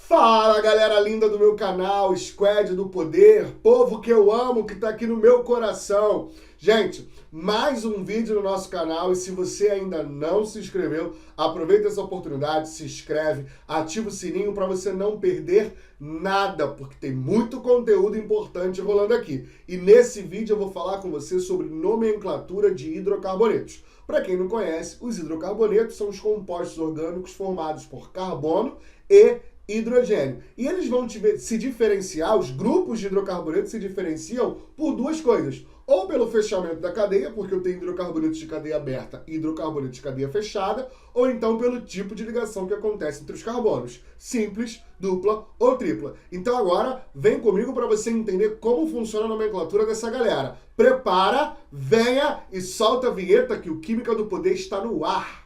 Fala, galera linda do meu canal, Squad do Poder, povo que eu amo, que tá aqui no meu coração. Gente, mais um vídeo no nosso canal e se você ainda não se inscreveu, aproveita essa oportunidade, se inscreve, ativa o sininho para você não perder nada, porque tem muito conteúdo importante rolando aqui. E nesse vídeo eu vou falar com você sobre nomenclatura de hidrocarbonetos. Para quem não conhece, os hidrocarbonetos são os compostos orgânicos formados por carbono e hidrogênio. E eles vão se diferenciar, os grupos de hidrocarbonetos se diferenciam por duas coisas. Ou pelo fechamento da cadeia, porque eu tenho hidrocarbonetos de cadeia aberta e hidrocarbonetos de cadeia fechada, ou então pelo tipo de ligação que acontece entre os carbonos, simples, dupla ou tripla. Então agora, vem comigo para você entender como funciona a nomenclatura dessa galera. Prepara, venha e solta a vinheta que o Química do Poder está no ar.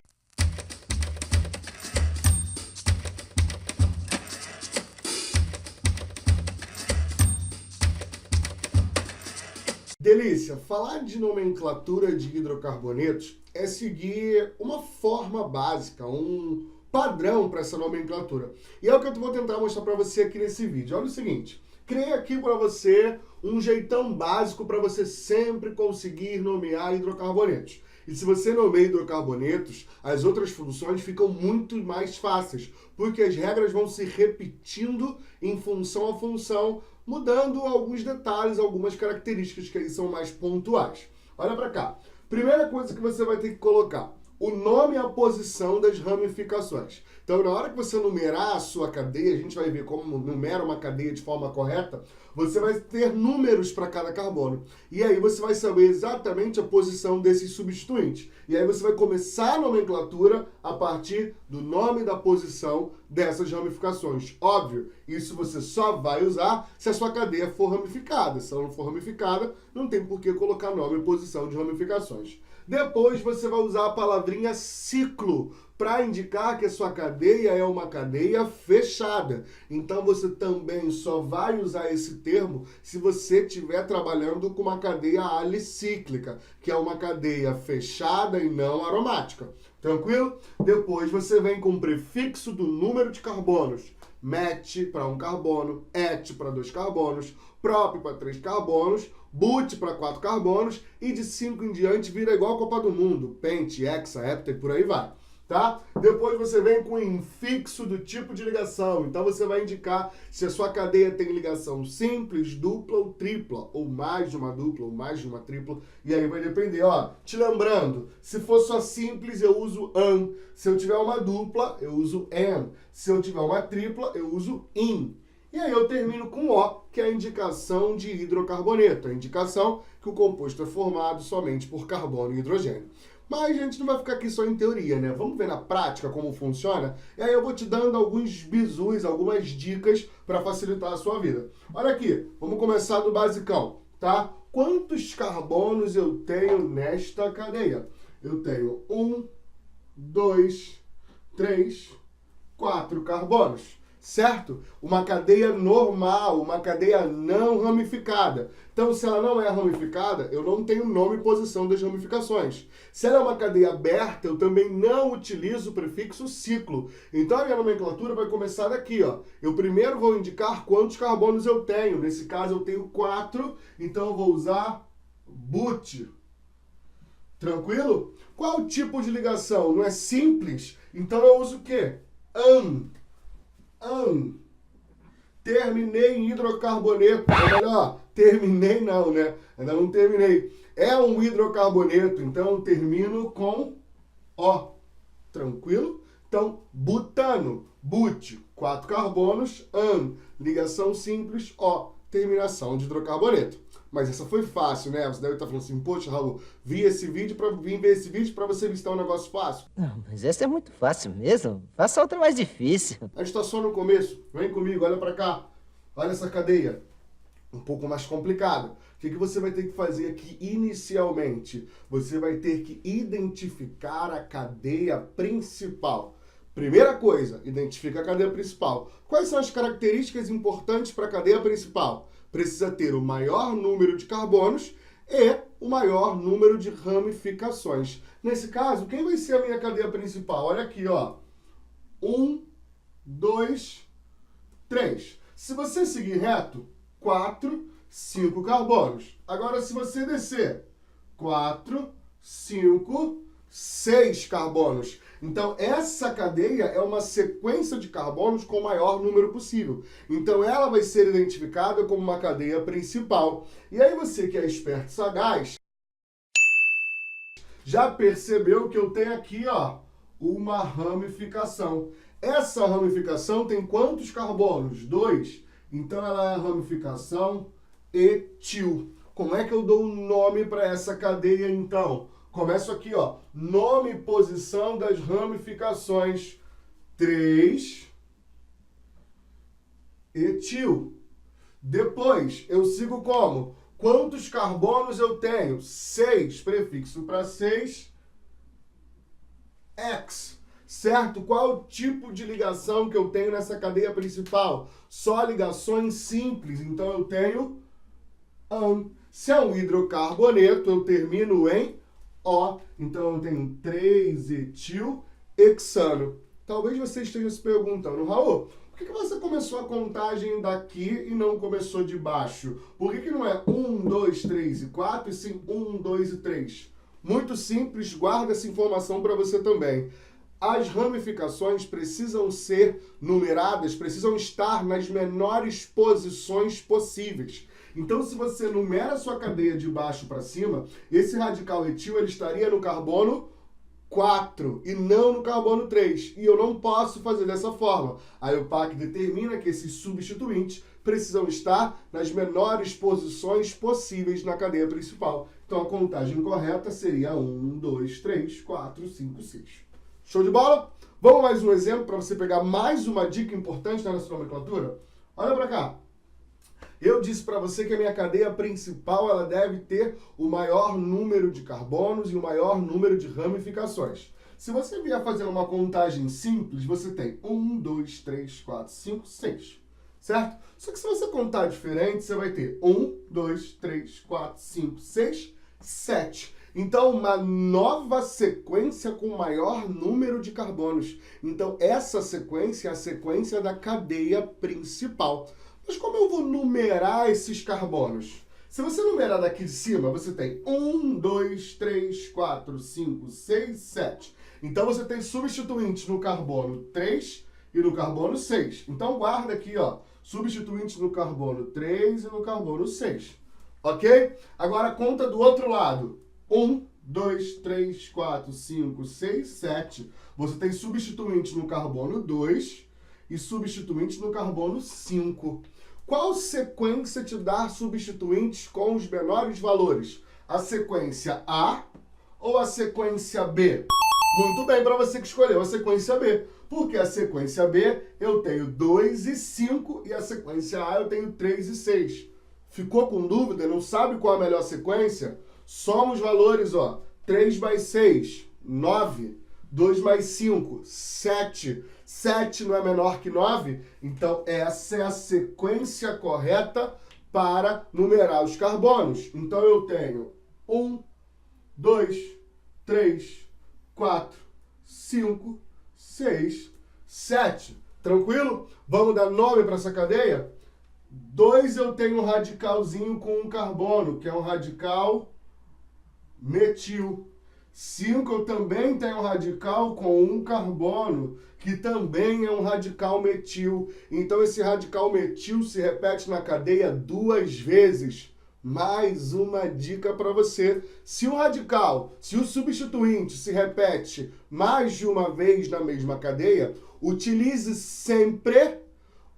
Delícia, falar de nomenclatura de hidrocarbonetos é seguir uma forma básica, um padrão para essa nomenclatura. E é o que eu vou tentar mostrar para você aqui nesse vídeo. Olha o seguinte, criei aqui para você um jeitão básico para você sempre conseguir nomear hidrocarbonetos. E se você nomeia hidrocarbonetos, as outras funções ficam muito mais fáceis, porque as regras vão se repetindo em função a função, mudando alguns detalhes, algumas características que aí são mais pontuais. Olha para cá. Primeira coisa que você vai ter que colocar, o nome e a posição das ramificações. Então, na hora que você numerar a sua cadeia, a gente vai ver como numera uma cadeia de forma correta, você vai ter números para cada carbono. E aí você vai saber exatamente a posição desses substituintes. E aí você vai começar a nomenclatura a partir do nome e da posição dessas ramificações. Óbvio, isso você só vai usar se a sua cadeia for ramificada. Se ela não for ramificada, não tem por que colocar nome e posição de ramificações. Depois você vai usar a palavrinha ciclo para indicar que a sua cadeia é uma cadeia fechada. Então você também só vai usar esse termo se você estiver trabalhando com uma cadeia alicíclica, que é uma cadeia fechada e não aromática. Tranquilo? Depois você vem com o prefixo do número de carbonos. Met para 1 carbono, et para 2 carbonos, prop para 3 carbonos, but para 4 carbonos e de 5 em diante vira igual a Copa do Mundo, pent, hexa, hepta e por aí vai. Tá? Depois você vem com o infixo do tipo de ligação. Então você vai indicar se a sua cadeia tem ligação simples, dupla ou tripla, ou mais de uma dupla ou mais de uma tripla. E aí vai depender, ó. Te lembrando, se for só simples eu uso an. Se eu tiver uma dupla, eu uso an. Se eu tiver uma tripla, eu uso in. E aí eu termino com O, que é a indicação de hidrocarboneto. A indicação que o composto é formado somente por carbono e hidrogênio. Mas a gente não vai ficar aqui só em teoria, né? Vamos ver na prática como funciona? E aí eu vou te dando alguns bizus, algumas dicas para facilitar a sua vida. Olha aqui, vamos começar do basicão, tá? Quantos carbonos eu tenho nesta cadeia? Eu tenho 1, 2, 3, 4 carbonos. Certo? Uma cadeia normal, uma cadeia não ramificada. Então, se ela não é ramificada, eu não tenho nome e posição das ramificações. Se ela é uma cadeia aberta, eu também não utilizo o prefixo ciclo. Então, a minha nomenclatura vai começar daqui, ó. Eu primeiro vou indicar quantos carbonos eu tenho. Nesse caso, eu tenho 4, então eu vou usar but. Tranquilo? Qual o tipo de ligação? Não é simples? Então, eu uso o quê? An. Terminei em hidrocarboneto. Ou melhor, terminei não, né? Ainda não terminei. É um hidrocarboneto, então termino com O. Tranquilo? Então, butano. But, 4 carbonos, an. Ligação simples, O. Terminação de hidrocarboneto. Mas essa foi fácil, né? Você deve estar falando assim, poxa, Raul, vim ver esse vídeo para você visitar um negócio fácil. Não, mas essa é muito fácil mesmo. Faça outra mais difícil. A gente está só no começo. Vem comigo, olha para cá. Olha essa cadeia. Um pouco mais complicada. O que você vai ter que fazer aqui inicialmente? Você vai ter que identificar a cadeia principal. Primeira coisa, identifica a cadeia principal. Quais são as características importantes para a cadeia principal? Precisa ter o maior número de carbonos e o maior número de ramificações. Nesse caso, quem vai ser a minha cadeia principal? Olha aqui, ó. 1, 2, 3. Se você seguir reto, 4, 5 carbonos. Agora, se você descer, 4, 5, 6 carbonos. Então, essa cadeia é uma sequência de carbonos com o maior número possível. Então, ela vai ser identificada como uma cadeia principal. E aí, você que é esperto e sagaz, já percebeu que eu tenho aqui, ó, uma ramificação. Essa ramificação tem quantos carbonos? 2. Então, ela é a ramificação etil. Como é que eu dou um nome para essa cadeia, então? Começo aqui, ó, nome e posição das ramificações. 3, etil. Depois, eu sigo como? Quantos carbonos eu tenho? 6, prefixo para 6, X. Certo? Qual é o tipo de ligação que eu tenho nessa cadeia principal? Só ligações simples. Então, eu tenho AN. Se é um hidrocarboneto, eu termino em O. Então, eu tenho 3-etil-hexano. Talvez você esteja se perguntando, Raul, por que você começou a contagem daqui e não começou de baixo? Por que não é 1, 2, 3 e 4 e sim 1, 2 e 3? Muito simples, guarda essa informação para você também. As ramificações precisam ser numeradas, precisam estar nas menores posições possíveis. Então, se você numera a sua cadeia de baixo para cima, esse radical etil ele estaria no carbono 4 e não no carbono 3. E eu não posso fazer dessa forma. A EUPAC determina que esses substituintes precisam estar nas menores posições possíveis na cadeia principal. Então, a contagem correta seria 1, 2, 3, 4, 5, 6. Show de bola? Vamos mais um exemplo para você pegar mais uma dica importante na nossa nomenclatura? Olha para cá. Eu disse para você que a minha cadeia principal ela deve ter o maior número de carbonos e o maior número de ramificações. Se você vier fazendo uma contagem simples, você tem 1, 2, 3, 4, 5, 6. Certo? Só que se você contar diferente, você vai ter 1, 2, 3, 4, 5, 6, 7. Então, uma nova sequência com maior número de carbonos. Então, essa sequência é a sequência da cadeia principal. Mas como eu vou numerar esses carbonos? Se você numerar daqui de cima, você tem 1, 2, 3, 4, 5, 6, 7. Então, você tem substituintes no carbono 3 e no carbono 6. Então, guarda aqui, ó, substituintes no carbono 3 e no carbono 6. Ok? Agora, conta do outro lado. 1, 2, 3, 4, 5, 6, 7. Você tem substituintes no carbono 2 e substituintes no carbono 5. Qual sequência te dá substituintes com os menores valores? A sequência A ou a sequência B? Muito bem, para você que escolheu a sequência B. Porque a sequência B eu tenho 2 e 5 e a sequência A eu tenho 3 e 6. Ficou com dúvida? Não sabe qual a melhor sequência? Soma os valores, ó. 3 mais 6, 9. 2 mais 5, 7. 7 não é menor que 9? Então, essa é a sequência correta para numerar os carbonos. Então, eu tenho 1, 2, 3, 4, 5, 6, 7. Tranquilo? Vamos dar nome para essa cadeia? 2 eu tenho um radicalzinho com um carbono, que é um radical metil. 5 eu também tenho um radical com um carbono, que também é um radical metil. Então, esse radical metil se repete na cadeia 2 vezes. Mais uma dica para você. Se o substituinte se repete mais de uma vez na mesma cadeia, utilize sempre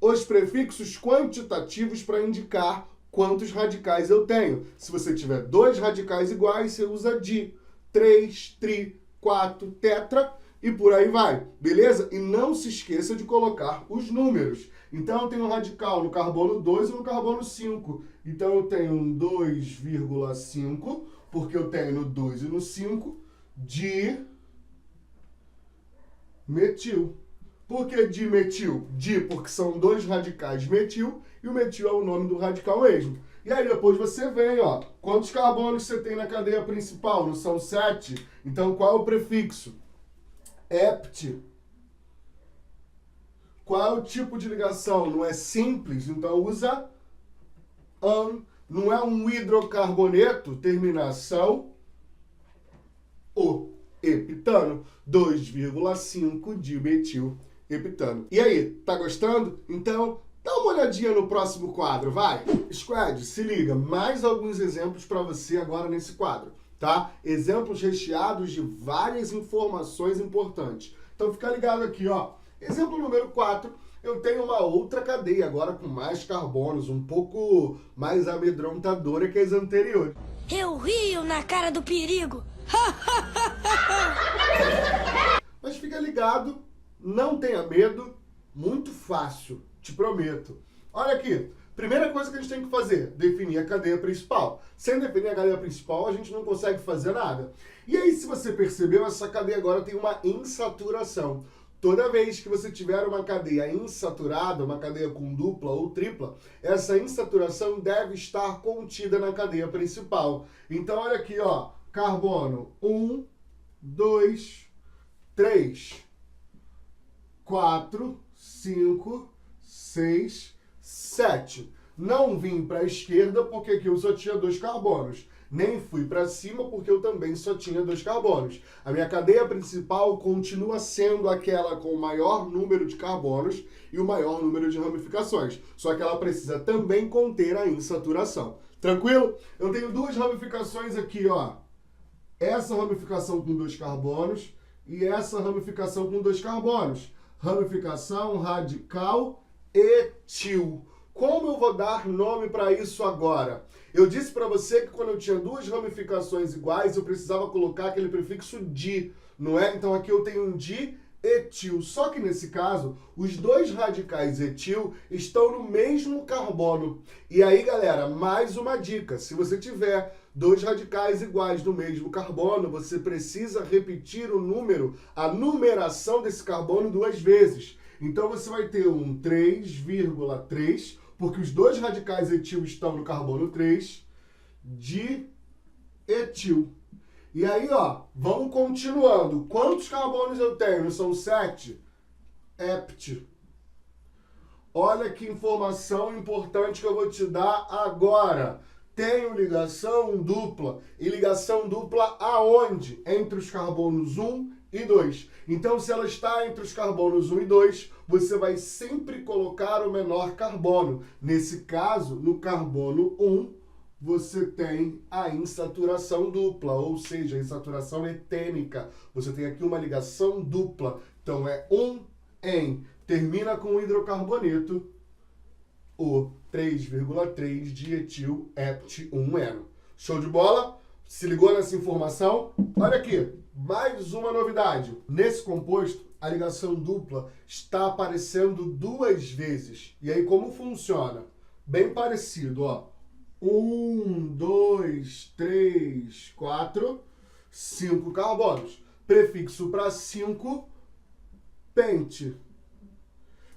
os prefixos quantitativos para indicar quantos radicais eu tenho. Se você tiver 2 radicais iguais, você usa di. 3, tri, 4, tetra e por aí vai, beleza? E não se esqueça de colocar os números. Então, eu tenho um radical no carbono 2 e no carbono 5. Então, eu tenho um 2,5, porque eu tenho no 2 e no 5, de metil. Por que dimetil? Di, porque são 2 radicais metil e o metil é o nome do radical mesmo. E aí depois você vem, ó, quantos carbonos você tem na cadeia principal? Não são 7? Então qual é o prefixo? Ept. Qual é o tipo de ligação? Não é simples, então usa an. Não é um hidrocarboneto, terminação O. Heptano, 2,5 dimetilheptano. E aí, tá gostando? Então, dá uma olhadinha no próximo quadro, vai! Squad, se liga, mais alguns exemplos para você agora nesse quadro, tá? Exemplos recheados de várias informações importantes. Então fica ligado aqui, ó. Exemplo número 4, eu tenho uma outra cadeia agora com mais carbonos, um pouco mais amedrontadora que as anteriores. Eu rio na cara do perigo. Mas fica ligado, não tenha medo, muito fácil, te prometo. Olha aqui, primeira coisa que a gente tem que fazer, definir a cadeia principal. Sem definir a cadeia principal, a gente não consegue fazer nada. E aí, se você percebeu, essa cadeia agora tem uma insaturação. Toda vez que você tiver uma cadeia insaturada, uma cadeia com dupla ou tripla, essa insaturação deve estar contida na cadeia principal. Então, olha aqui, ó, carbono 1, 2, 3, 4, 5, 6, 7. Não vim para a esquerda porque aqui eu só tinha 2 carbonos. Nem fui para cima porque eu também só tinha 2 carbonos. A minha cadeia principal continua sendo aquela com o maior número de carbonos e o maior número de ramificações. Só que ela precisa também conter a insaturação. Tranquilo? Eu tenho 2 ramificações aqui, ó. Essa ramificação com 2 carbonos e essa ramificação com 2 carbonos. Ramificação radical etil. Como eu vou dar nome para isso agora? Eu disse para você que quando eu tinha 2 ramificações iguais, eu precisava colocar aquele prefixo di, não é? Então aqui eu tenho um dietil. Só que nesse caso, os 2 radicais etil estão no mesmo carbono. E aí, galera, mais uma dica. Se você tiver 2 radicais iguais no mesmo carbono, você precisa repetir o número, a numeração desse carbono 2 vezes. Então você vai ter um 3,3, porque os 2 radicais etil estão no carbono 3, de etil. E aí, ó, vamos continuando. Quantos carbonos eu tenho? São 7? Hept. Olha que informação importante que eu vou te dar agora. Tenho ligação dupla. E ligação dupla aonde? Entre os carbonos 1 e 2. Então, se ela está entre os carbonos 1 e 2, você vai sempre colocar o menor carbono. Nesse caso, no carbono 1, você tem a insaturação dupla, ou seja, a insaturação etênica. Você tem aqui uma ligação dupla. Então, é 1 em, termina com hidrocarboneto, o 3,3 dietil hept1eno. Show de bola? Se ligou nessa informação? Olha aqui, mais uma novidade. Nesse composto, a ligação dupla está aparecendo 2 vezes. E aí, como funciona? Bem parecido, ó. 1, 2, 3, 4, 5 carbonos. Prefixo para 5, pente.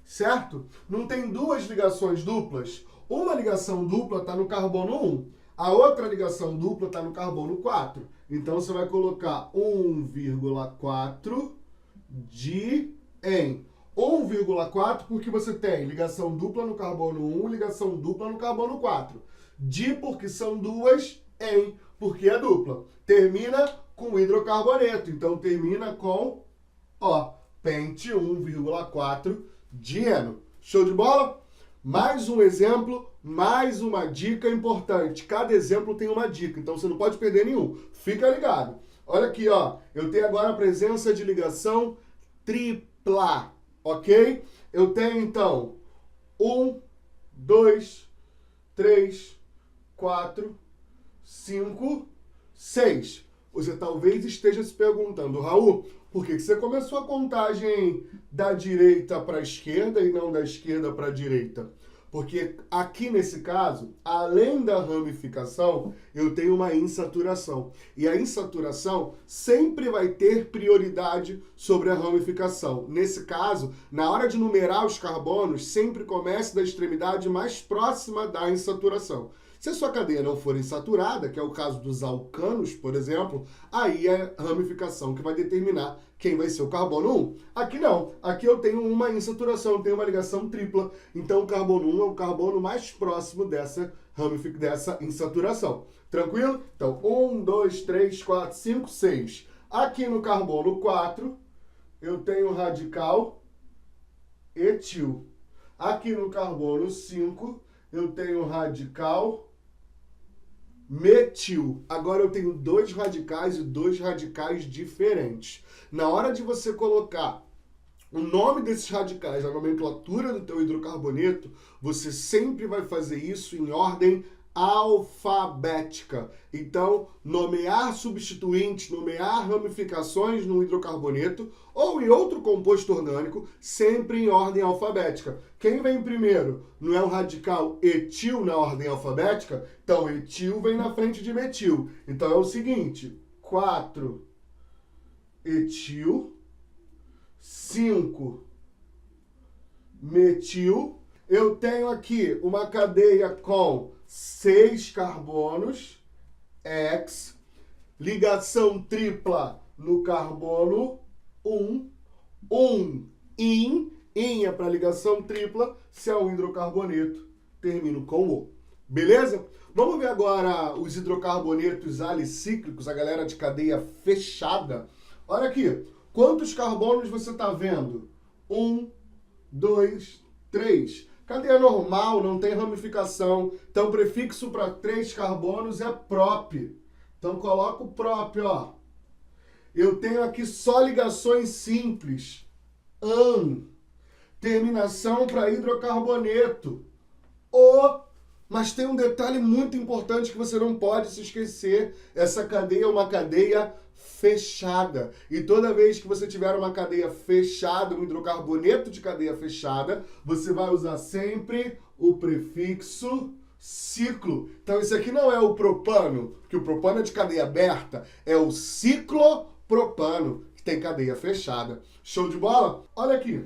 Certo? Não tem 2 ligações duplas? Uma ligação dupla está no carbono 1. A outra ligação dupla está no carbono 4. Então, você vai colocar 1,4 de em 1,4 porque você tem ligação dupla no carbono 1, ligação dupla no carbono 4. De porque são 2, em porque é dupla. Termina com hidrocarboneto. Então, termina com, ó, pente 1,4 dieno. Show de bola? Mais um exemplo, mais uma dica importante. Cada exemplo tem uma dica, então você não pode perder nenhum. Fica ligado. Olha aqui, ó. Eu tenho agora a presença de ligação tripla, ok? Eu tenho, então, 1, 2, 3, 4, 5, 6. Você talvez esteja se perguntando, Raul, por que você começou a contagem da direita para a esquerda e não da esquerda para a direita? Porque aqui nesse caso, além da ramificação, eu tenho uma insaturação. E a insaturação sempre vai ter prioridade sobre a ramificação. Nesse caso, na hora de numerar os carbonos, sempre comece da extremidade mais próxima da insaturação. Se a sua cadeia não for insaturada, que é o caso dos alcanos, por exemplo, aí é a ramificação que vai determinar quem vai ser o carbono 1. Aqui não. Aqui eu tenho uma insaturação, eu tenho uma ligação tripla. Então o carbono 1 é o carbono mais próximo dessa insaturação. Tranquilo? Então, 1, 2, 3, 4, 5, 6. Aqui no carbono 4, eu tenho radical etil. Aqui no carbono 5, eu tenho radical metil. Agora eu tenho dois radicais e dois radicais diferentes. Na hora de você colocar o nome desses radicais na nomenclatura do teu hidrocarboneto, você sempre vai fazer isso em ordem alfabética. Então, nomear substituintes, nomear ramificações no hidrocarboneto ou em outro composto orgânico, sempre em ordem alfabética. Quem vem primeiro? Não é o radical etil na ordem alfabética? Então, etil vem na frente de metil. Então, é o seguinte, 4 etil, 5 metil. Eu tenho aqui uma cadeia com 6 carbonos, X, ligação tripla no carbono 1, in é para ligação tripla, se é um hidrocarboneto, termino com O. Beleza? Vamos ver agora os hidrocarbonetos alicíclicos, a galera de cadeia fechada. Olha aqui, quantos carbonos você está vendo? 1, 2, 3. Cadeia normal, não tem ramificação. Então, o prefixo para 3 carbonos é prop. Então, coloca o prop, ó. Eu tenho aqui só ligações simples. An. Terminação para hidrocarboneto. O. Mas tem um detalhe muito importante que você não pode se esquecer. Essa cadeia é uma cadeia fechada. E toda vez que você tiver uma cadeia fechada, um hidrocarboneto de cadeia fechada, você vai usar sempre o prefixo ciclo. Então, isso aqui não é o propano, porque o propano é de cadeia aberta, é o ciclopropano, que tem cadeia fechada. Show de bola? Olha aqui.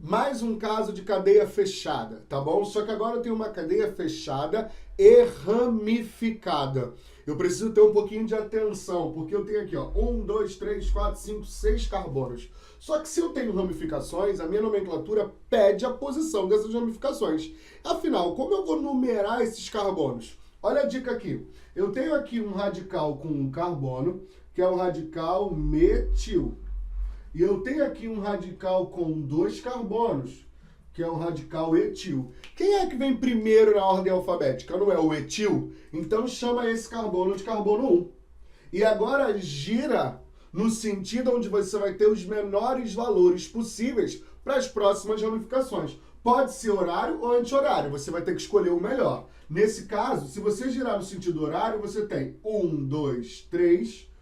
Mais um caso de cadeia fechada, tá bom? Só que agora eu tenho uma cadeia fechada e ramificada. Eu preciso ter um pouquinho de atenção, porque eu tenho aqui, ó, 1, 2, 3, 4, 5, 6 carbonos. Só que se eu tenho ramificações, a minha nomenclatura pede a posição dessas ramificações. Afinal, como eu vou numerar esses carbonos? Olha a dica aqui. Eu tenho aqui um radical com um carbono, que é o radical metil. E eu tenho aqui um radical com 2 carbonos, que é o radical etil. Quem é que vem primeiro na ordem alfabética? Não é o etil? Então chama esse carbono de carbono 1. E agora gira no sentido onde você vai ter os menores valores possíveis para as próximas ramificações. Pode ser horário ou anti-horário, você vai ter que escolher o melhor. Nesse caso, se você girar no sentido horário, você tem 1, 2, 3...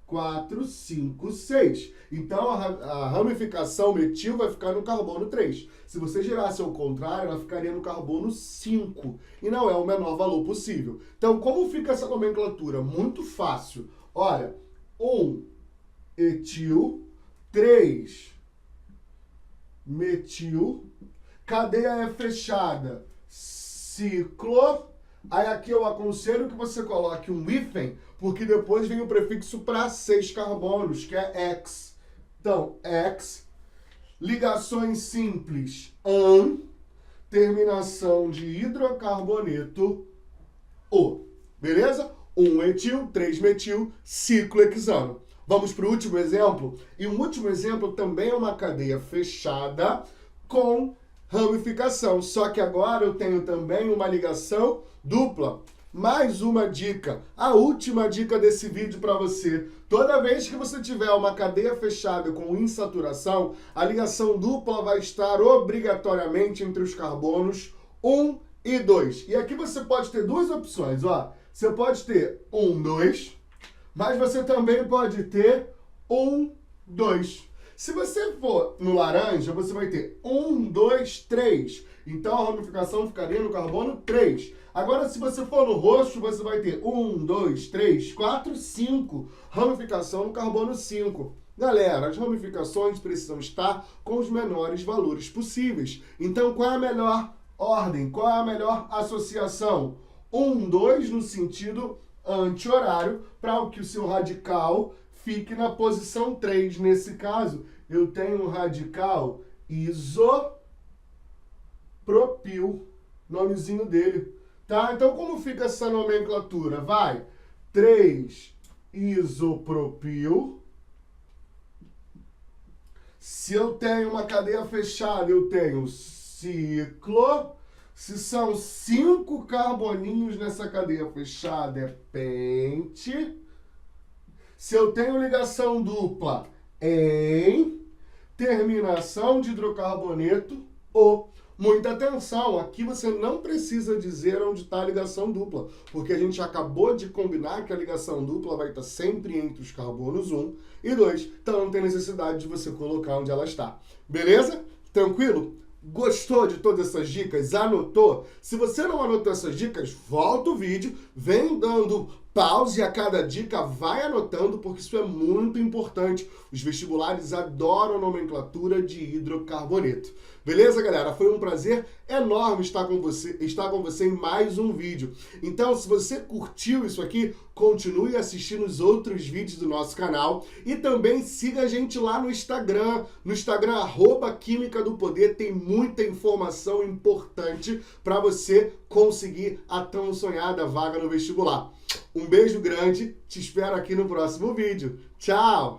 4, 5, 6. Então, a ramificação metil vai ficar no carbono 3. Se você girasse ao contrário, ela ficaria no carbono 5. E não é o menor valor possível. Então, como fica essa nomenclatura? Muito fácil. Olha, 1 etil, 3 metil, cadeia é fechada, ciclo. Aí aqui eu aconselho que você coloque um hífen, porque depois vem o prefixo para 6 carbonos, que é X. Então, X, ligações simples, an, terminação de hidrocarboneto, O. Beleza? 1 etil, 3 metil, ciclo hexano. Vamos para o último exemplo? E o último exemplo também é uma cadeia fechada com ramificação. Só que agora eu tenho também uma ligação dupla. Mais uma dica, a última dica desse vídeo para você. Toda vez que você tiver uma cadeia fechada com insaturação, a ligação dupla vai estar obrigatoriamente entre os carbonos 1 e 2. E aqui você pode ter duas opções, ó. Você pode ter 1, 2, mas você também pode ter 1, 2. Se você for no laranja, você vai ter 1, 2, 3. Então, a ramificação ficaria no carbono 3. Agora, se você for no roxo, você vai ter 1, 2, 3, 4, 5. Ramificação no carbono 5. Galera, as ramificações precisam estar com os menores valores possíveis. Então, qual é a melhor ordem? Qual é a melhor associação? 2 no sentido anti-horário, para que o seu radical fique na posição 3. Nesse caso, eu tenho um radical isopropil, nomezinho dele, tá? Então, como fica essa nomenclatura? Vai, 3 isopropil. Se eu tenho uma cadeia fechada, eu tenho ciclo. Se são 5 carboninhos nessa cadeia fechada, é pente. Se eu tenho ligação dupla, em terminação de hidrocarboneto, O. Muita atenção, aqui você não precisa dizer onde está a ligação dupla, porque a gente acabou de combinar que a ligação dupla vai estar sempre entre os carbonos 1 e 2, então não tem necessidade de você colocar onde ela está. Beleza? Tranquilo? Gostou de todas essas dicas? Anotou? Se você não anotou essas dicas, volta o vídeo, vem dando pause a cada dica, vai anotando, porque isso é muito importante. Os vestibulares adoram nomenclatura de hidrocarboneto. Beleza, galera? Foi um prazer enorme estar com você em mais um vídeo. Então, se você curtiu isso aqui, continue assistindo os outros vídeos do nosso canal e também siga a gente lá no Instagram. No Instagram, @Química do Poder, tem muita informação importante para você conseguir a tão sonhada vaga no vestibular. Um beijo grande, te espero aqui no próximo vídeo. Tchau!